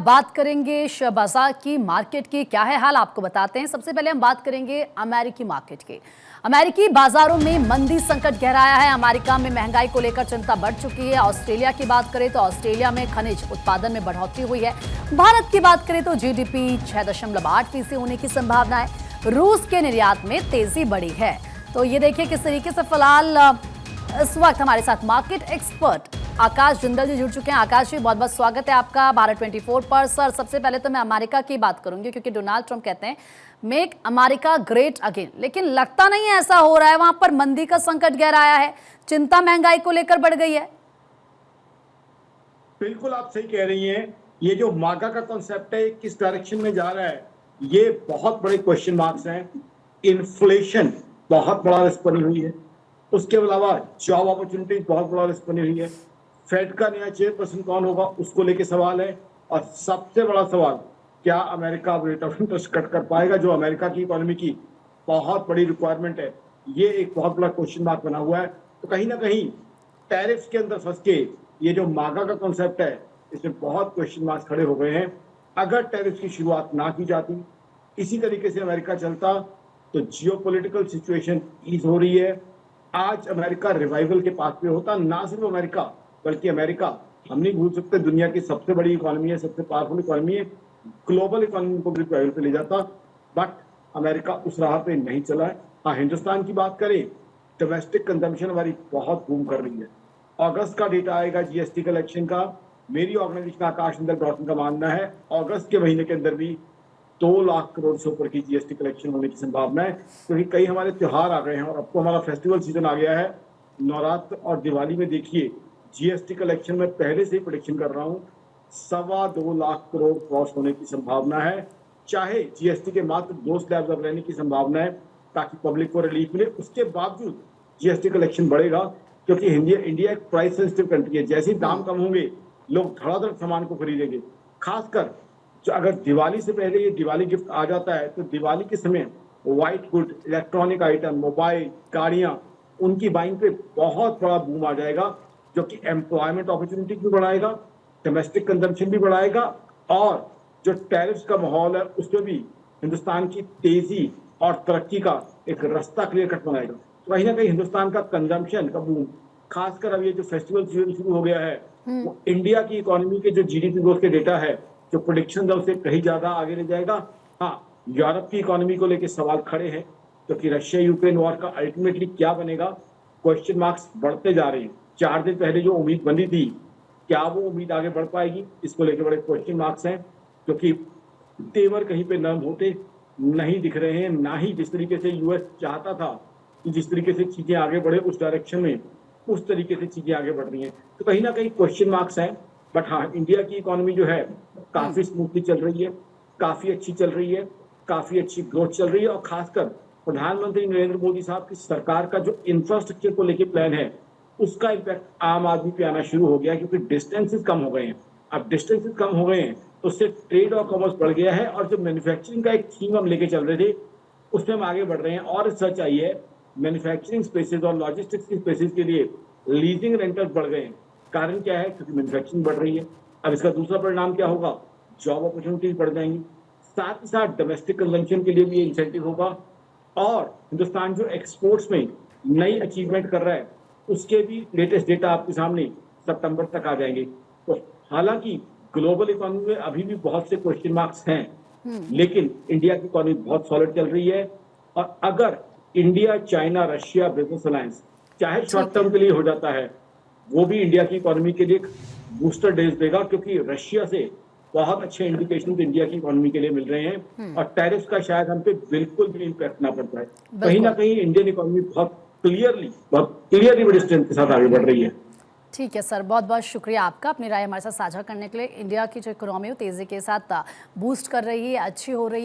बात करेंगे शेयर बाजार की, मार्केट की क्या है हाल आपको बताते हैं। सबसे पहले हम बात करेंगे अमेरिकी मार्केट की। अमेरिकी बाजारों में मंदी संकट गहराया है। अमेरिका में महंगाई को लेकर चिंता बढ़ चुकी है। ऑस्ट्रेलिया की बात करें तो ऑस्ट्रेलिया में खनिज उत्पादन में बढ़ोतरी हुई है। भारत की बात करें तो जीडीपी 6.8% होने की संभावना है। रूस के निर्यात में तेजी बढ़ी है। तो ये देखिए किस तरीके से फिलहाल इस वक्त हमारे साथ मार्केट एक्सपर्ट आकाश जिंदल जी जुड़ चुके हैं। आकाश जी, बहुत बहुत स्वागत है आपका भारत 24 पर। सर, सबसे पहले तो मैं अमेरिका की बात करूंगी क्योंकि डोनाल्ड ट्रंप कहते हैं मेक अमेरिका ग्रेट अगेन, लेकिन लगता नहीं है ऐसा हो रहा है। वहां पर मंदी का संकट गहराया है, चिंता महंगाई को लेकर बढ़ गई है। बिल्कुल आप सही कह रही हैं। ये जो मागा का कॉन्सेप्ट है किस डायरेक्शन में जा रहा है, ये बहुत बड़े क्वेश्चन मार्क्स हैं। इन्फ्लेशन बहुत बड़ा रिस्क बनी हुई है, उसके अलावा जॉब अपॉर्चुनिटीज बहुत बड़ा रिस्क बनी हुई है। फेड का नया चेयरपर्सन कौन होगा उसको लेके सवाल है, और सबसे बड़ा सवाल क्या America rate of interest cut कर पाएगा, जो अमेरिका की इकोनॉमी की बहुत बड़ी रिक्वायरमेंट है। ये एक बहुत बड़ा क्वेश्चन मार्क बना हुआ है। तो कहीं ना कहीं टैरिफ के अंदर फंस के ये जो मागा का कॉन्सेप्ट है, इसमें बहुत क्वेश्चन मार्क्स खड़े हो गए हैं। अगर टैरिफ की शुरुआत ना की जाती, इसी तरीके से अमेरिका चलता, तो जियोपॉलिटिकल सिचुएशन ईज हो रही है। आज अमेरिका रिवाइवल के पास पे होता। ना सिर्फ अमेरिका बल्कि अमेरिका, हम नहीं भूल सकते, दुनिया की सबसे बड़ी इकोनॉमी है, सबसे पावरफुल इकोनॉमी है, ग्लोबल इकोनॉमी को भी रिवाइवल पे ले जाता। बट अमेरिका उस राह पे नहीं चला है। हाँ, हिंदुस्तान की बात करें, डोमेस्टिक कंजम्पशन हमारी बहुत बूम कर रही है। अगस्त का डेटा आएगा जीएसटी कलेक्शन का। मेरी ऑर्गेनाइजेशन आकाश जिंदल डॉट का मानना है अगस्त के महीने के अंदर भी 2 लाख करोड़ से ऊपर की जीएसटी कलेक्शन होने की संभावना है, क्योंकि कई हमारे त्योहार आ गए हैं और अब तो हमारा फेस्टिवल सीजन आ गया है। नवरात्र और दिवाली में देखिए जीएसटी कलेक्शन में पहले से ही प्रेडिक्शन कर रहा हूं 2.25 लाख करोड़ क्रॉस होने की संभावना है। चाहे जीएसटी के मात्र 2 स्लैब्स अब रहने की संभावना है ताकि पब्लिक को रिलीफ मिले, उसके बावजूद जीएसटी कलेक्शन बढ़ेगा, क्योंकि इंडिया एक प्राइस सेंसिटिव कंट्री है। जैसे ही दाम कम होंगे लोग धड़ाधड़ सामान को खरीदेंगे। खासकर जो अगर दिवाली से पहले ये दिवाली गिफ्ट आ जाता है, तो दिवाली के समय white good, electronic item, mobile, गाड़ियां, उनकी बाइंग पे बहुत बड़ा बूम आ जाएगा, जो कि एम्प्लॉयमेंट अपॉर्चुनिटी भी बढ़ाएगा, डोमेस्टिक कंजम्पशन भी बढ़ाएगा, और जो टैरिफ्स का माहौल है उसमें भी हिंदुस्तान की तेजी और तरक्की का एक रास्ता क्लियर कट बनाएगा। तो कहीं ना कहीं हिंदुस्तान का कंजम्पशन का बूम, खासकर अब ये जो फेस्टिवल सीजन शुरू हो गया है, वो इंडिया की इकोनॉमी के जो जीडीपी ग्रोथ के डेटा है, जो प्रोडिक्शन है, उसे कहीं ज्यादा आगे ले जाएगा। हाँ, यूरोप की इकोनॉमी को लेकर सवाल खड़े हैं, क्योंकि रशिया यूक्रेन वॉर का अल्टीमेटली क्या बनेगा, क्वेश्चन मार्क्स बढ़ते जा रहे हैं। 4 दिन पहले जो उम्मीद बनी थी, क्या वो उम्मीद आगे बढ़ पाएगी, इसको लेकर बड़े क्वेश्चन मार्क्स हैं, क्योंकि तेवर कहीं पे नर्म होते नहीं दिख रहे हैं। ना ही जिस तरीके से यूएस चाहता था कि जिस तरीके से चीजें आगे बढ़े उस डायरेक्शन में, उस तरीके से चीजें आगे बढ़ रही हैं। तो कहीं ना कहीं क्वेश्चन मार्क्स हैं। बट हाँ, इंडिया की इकोनॉमी जो है काफी स्मूथली चल रही है, काफी अच्छी चल रही है, काफी अच्छी ग्रोथ चल रही है। और खासकर प्रधानमंत्री नरेंद्र मोदी साहब की सरकार का जो इंफ्रास्ट्रक्चर को लेकर प्लान है, उसका इम्पैक्ट आम आदमी पे आना शुरू हो गया, क्योंकि डिस्टेंसेस कम हो गए हैं। अब डिस्टेंसेस कम हो गए हैं तो उससे ट्रेड और कॉमर्स बढ़ गया है, और जो मैन्युफैक्चरिंग का एक थीम हम लेके चल रहे थे, उसमें हम आगे बढ़ रहे हैं। और रिसर्च आई है, मैन्युफैक्चरिंग स्पेसेस और लॉजिस्टिक्स की स्पेसेस के लिए लीजिंग रेंटल्स बढ़ गए हैं। कारण क्या है? क्योंकि मैन्युफैक्चरिंग बढ़ रही है। अब इसका दूसरा परिणाम क्या होगा? जॉब अपॉर्चुनिटीज बढ़ जाएंगी। साथ ही साथ डोमेस्टिक कंजम्पशन के लिए भी इंसेंटिव होगा, और हिंदुस्तान जो एक्सपोर्ट्स में नई अचीवमेंट कर रहा है, उसके भी लेटेस्ट डेटा आपके सामने सितंबर तक आ जाएंगे। तो हालांकि ग्लोबल इकोनॉमी में अभी भी बहुत से क्वेश्चन मार्क्स हैं, लेकिन इंडिया की इकोनॉमी बहुत सॉलिड चल रही है। और अगर India China Russia business alliance चाहे शॉर्ट टर्म के लिए हो जाता है, वो भी इंडिया की इकोनॉमी के लिए एक बूस्टर डेज देगा, क्योंकि रशिया से बहुत अच्छे इंडिकेशन इंडिया की इकोनॉमी के लिए मिल रहे हैं, और टैरिफ का शायद हम पे बिल्कुल भी इम्पैक्ट ना पड़ता है। कहीं ना कहीं इंडियन इकोनॉमी बहुत क्लियरली बड़ी स्ट्रेंथ के साथ आगे बढ़ रही है। ठीक है सर, बहुत बहुत शुक्रिया आपका अपनी राय हमारे साथ साझा करने के लिए। इंडिया की जो इकोनॉमी तेजी के साथ बूस्ट कर रही है, अच्छी हो रही है।